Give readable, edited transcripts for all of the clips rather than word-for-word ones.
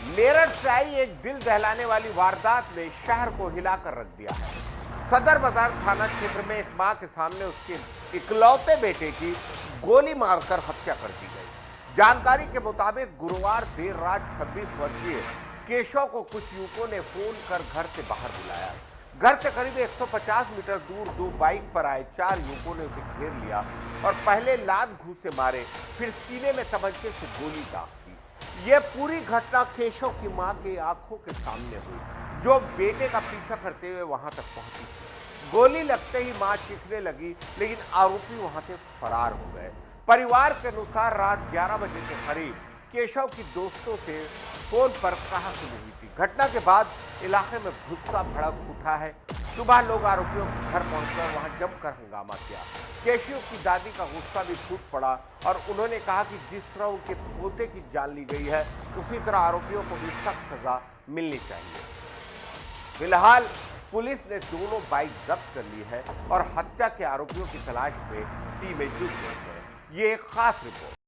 मेरठ से आई एक दिल दहलाने वाली वारदात ने शहर को हिलाकर रख दिया है। सदर बाजार थाना क्षेत्र में एक मां के सामने उसके इकलौते बेटे की गोली मारकर हत्या कर दी गई। जानकारी के मुताबिक गुरुवार देर रात 26 वर्षीय केशव को कुछ युवकों ने फोन कर घर से बाहर बुलाया। घर से करीब 150 मीटर दूर दो बाइक पर आए 4 युवकों ने उसे घेर लिया और पहले लात घूंसे मारे, फिर सीने में तमंचे से गोली दाग दी। यह पूरी घटना केशव की मां के आंखों के सामने हुई, जो बेटे का पीछा करते हुए वहां तक पहुंची थी। गोली लगते ही मां चीखने लगी, लेकिन आरोपी वहां से फरार हो गए। परिवार के अनुसार रात 11 बजे के करीब केशव की दोस्तों से फोन पर कहासुनी हुई थी। घटना के बाद इलाके में गुस्सा भड़क उठा है। सुबह लोग आरोपियों के घर पहुंचकर वहां जमकर हंगामा किया। केशव की दादी का गुस्सा भी फूट पड़ा और उन्होंने कहा कि जिस तरह उनके पोते की जान ली गई है, उसी तरह आरोपियों को भी सख्त सजा मिलनी चाहिए। फिलहाल पुलिस ने दोनों बाइक जब्त कर ली है और हत्या के आरोपियों की तलाश में टीमें जुट गई हैं। ये एक खास रिपोर्ट।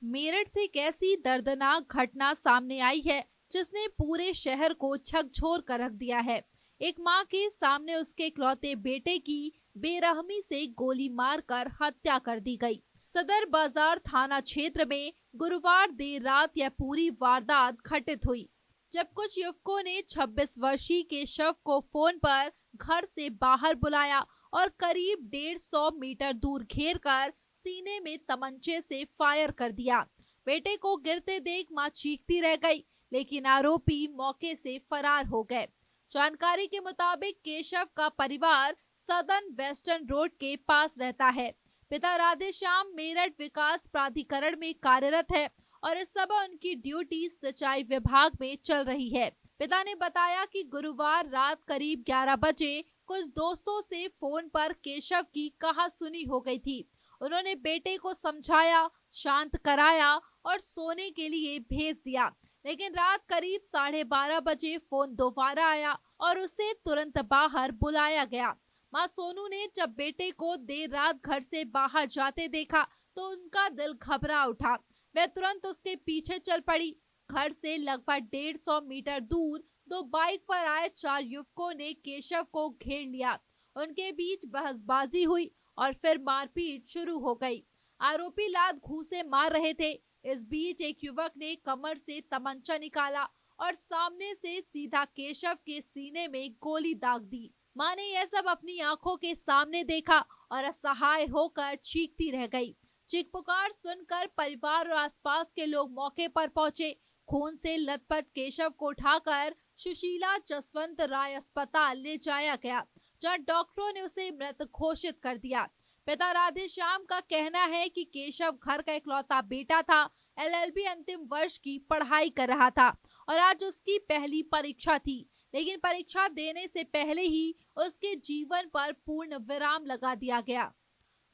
मेरठ से एक ऐसी दर्दनाक घटना सामने आई है जिसने पूरे शहर को झकझोर कर रख दिया है। एक मां के सामने उसके इकलौते बेटे की बेरहमी से गोली मारकर हत्या कर दी गई। सदर बाजार थाना क्षेत्र में गुरुवार देर रात यह पूरी वारदात घटित हुई, जब कुछ युवकों ने 26 वर्षीय के शव को फोन पर घर से बाहर बुलाया और करीब 150 मीटर दूर घेरकर सीने में तमंचे से फायर कर दिया। बेटे को गिरते देख मां चीखती रह गई, लेकिन आरोपी मौके से फरार हो गए। जानकारी के मुताबिक केशव का परिवार सदर्न वेस्टर्न रोड के पास रहता है। पिता राधेश्याम मेरठ विकास प्राधिकरण में कार्यरत है और इस समय उनकी ड्यूटी सिंचाई विभाग में चल रही है। पिता ने बताया कि गुरुवार रात करीब 11 बजे कुछ दोस्तों से फोन पर केशव की कहासुनी हो गई थी। उन्होंने बेटे को समझाया, शांत कराया और सोने के लिए भेज दिया, लेकिन रात करीब 12:30 बजे फोन दोबारा आया और उसे तुरंत बाहर बुलाया गया। मां सोनू ने जब बेटे को देर रात घर से बाहर जाते देखा तो उनका दिल घबरा उठा। वह तुरंत उसके पीछे चल पड़ी। घर से लगभग 150 मीटर दूर दो बाइक पर आए 4 युवकों ने केशव को घेर लिया। उनके बीच बहसबाजी हुई और फिर मारपीट शुरू हो गई। आरोपी लात घूंसे मार रहे थे। इस बीच एक युवक ने कमर से तमंचा निकाला और सामने से सीधा केशव के सीने में गोली दाग दी। मां ने यह सब अपनी आंखों के सामने देखा और असहाय होकर चीखती रह गई। चीख पुकार सुनकर परिवार और आसपास के लोग मौके पर पहुंचे। खून से लथपथ केशव को उठाकर सुशीला जसवंत राय अस्पताल ले जाया गया, जहां डॉक्टरों ने उसे मृत घोषित कर दिया। पिता राधेश्याम का कहना है कि केशव घर का इकलौता बेटा था। एलएलबी अंतिम वर्ष की पढ़ाई कर रहा था और आज उसकी पहली परीक्षा थी, लेकिन परीक्षा देने से पहले ही उसके जीवन पर पूर्ण विराम लगा दिया गया।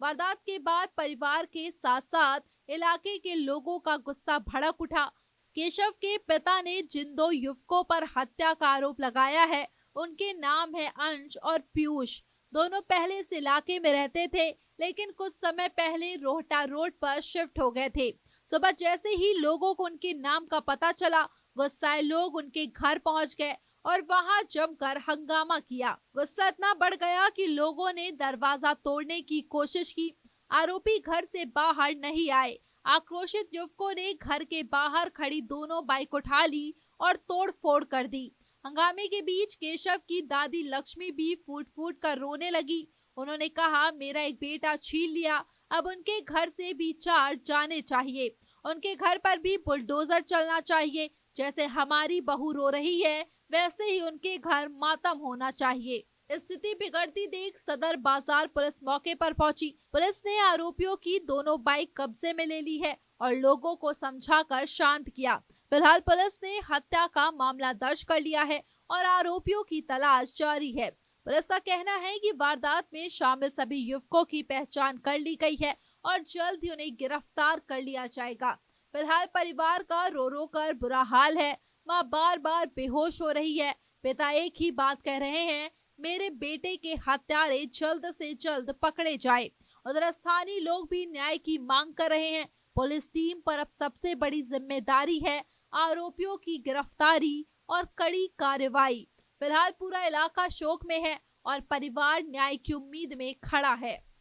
वारदात के बाद परिवार के साथ साथ इलाके के लोगों का गुस्सा भड़क उठा। केशव के पिता ने जिन 2 युवकों पर हत्या का आरोप लगाया है, उनके नाम है अंश और पीयूष। दोनों पहले इस इलाके में रहते थे, लेकिन कुछ समय पहले रोहटा रोड पर शिफ्ट हो गए थे। सुबह जैसे ही लोगों को उनके नाम का पता चला, गुस्साए लोग उनके घर पहुंच गए और वहां जमकर हंगामा किया। गुस्सा इतना बढ़ गया कि लोगों ने दरवाजा तोड़ने की कोशिश की। आरोपी घर से बाहर नहीं आए। आक्रोशित युवकों ने घर के बाहर खड़ी दोनों बाइक उठा ली और तोड़-फोड़ कर दी। हंगामे के बीच केशव की दादी लक्ष्मी भी फूट-फूट कर रोने लगी। उन्होंने कहा, मेरा एक बेटा छीन लिया, अब उनके घर से भी 4 जाने चाहिए। उनके घर पर भी बुलडोजर चलना चाहिए। जैसे हमारी बहू रो रही है, वैसे ही उनके घर मातम होना चाहिए। स्थिति बिगड़ती देख सदर बाजार पुलिस मौके पर पहुंची। पुलिस ने आरोपियों की दोनों बाइक कब्जे में ले ली है और लोगों को समझाकर शांत किया। फिलहाल पुलिस ने हत्या का मामला दर्ज कर लिया है और आरोपियों की तलाश जारी है। पुलिस का कहना है कि वारदात में शामिल सभी युवकों की पहचान कर ली गई है और जल्द ही उन्हें गिरफ्तार कर लिया जाएगा। फिलहाल परिवार का रो रो कर बुरा हाल है। मां बार बार बेहोश हो रही है। पिता एक ही बात कह रहे हैं, मेरे बेटे के हत्यारे जल्द से जल्द पकड़े जाए। उधर स्थानीय लोग भी न्याय की मांग कर रहे हैं। पुलिस टीम पर अब सबसे बड़ी जिम्मेदारी है आरोपियों की गिरफ्तारी और कड़ी कार्रवाई। फिलहाल पूरा इलाका शोक में है और परिवार न्याय की उम्मीद में खड़ा है।